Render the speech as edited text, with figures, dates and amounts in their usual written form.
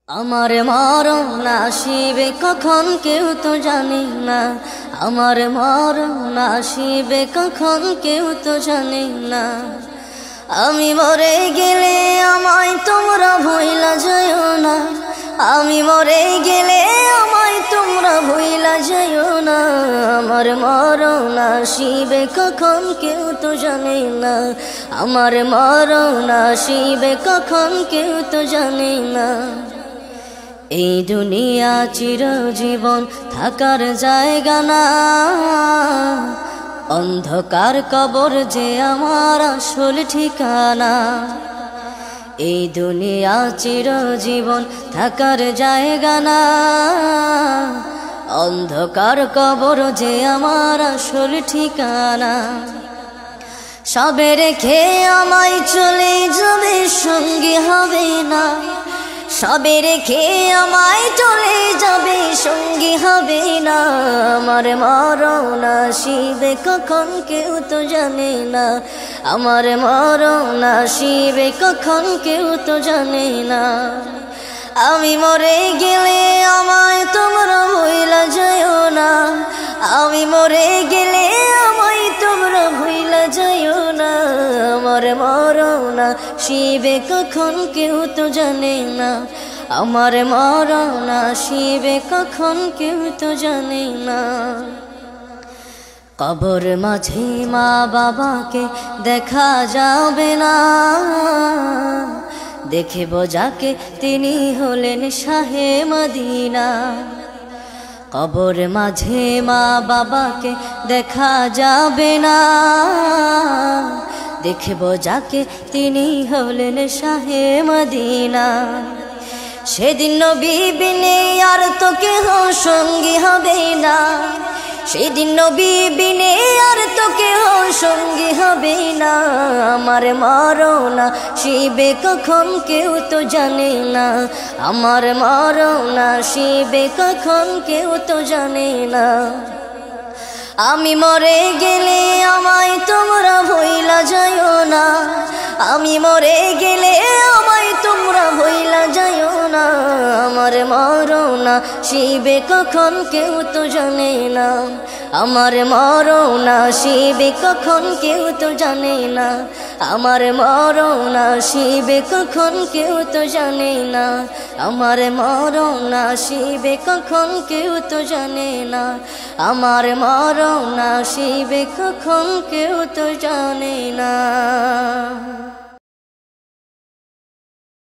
আমার মরণ আসিবে কখন কেউ তো জানে না। আমার মরণ আসিবে কখন কেউ তো জানে না। আমি মরে গেলে আমায় তোমরা ভুইলা যাইও না। আমি মরে গেলে আমায় তোমরা ভুইলা যাইও না। আমার মরণ আসিবে কখন কেউ তো জানে না। আমার মরণ আসিবে কখন কেউ তো জানে না। এই দুনিয়া চিরজীবন থাকার জায়গা না। অন্ধকার কবর যে আমার আসল ঠিকানা। এই দুনিয়া চিরজীবন থাকার জায়গা না। অন্ধকার কবর যে আমার আসল ঠিকানা। সবে রেখে আমায় চলে যাবে, সঙ্গী হবে না। সবে রেখে আমায় চলে যাবে, সঙ্গী হবে না। আমার মরণ আসিবে কখন কেউ তো জানে না। আমার মরণ আসিবে কখন কেউ তো জানে না। আমি মরে গেলে আমায় তোমরা ভুইলা যাইও না। আমি মরে গেলে আমায় তোমরা ভুইলা যাইও না। আমার মরণ আসিবে কখন কেউ তো জানে না। আমার মরণ আসিবে কখন কেউ তো জানে না। কবর মাঝে মা বাবাকে দেখা যাবে না। দেখিব যাকে তিনি হলেন শাহে মদিনা। কবর মাঝে মা বাবাকে দেখা যাবে না। দেখিব যাকে তিনি হলেন শাহে মদিনা। সেদিন নবী বিনে আর তো কেহ সঙ্গী হবে না। সেদিন নবী বিনে আর তো কেহ সঙ্গী হবে না। আমার মরণ আসিবে কখন কেউ তো জানে না। আমার মরণ আসিবে কখন কেউ তো জানে না। আমি মরে গেলে আমায় তোমরা ভুইলা যাইও না। আমি মরে গেলে আমায় তোমরা ভুইলা যাইও না। আমার মরণ আসিবে কখন কেউ তো জানে না। আমার মরণ আসিবে কখন কেউ তো জানে না। আমার মরণ আসিবে কখন কেউ তো জানে না। আমার মরণ আসিবে কখন কেউ তো জানে না। আমার মরণ আসিবে কখন কেউ তো জানে না।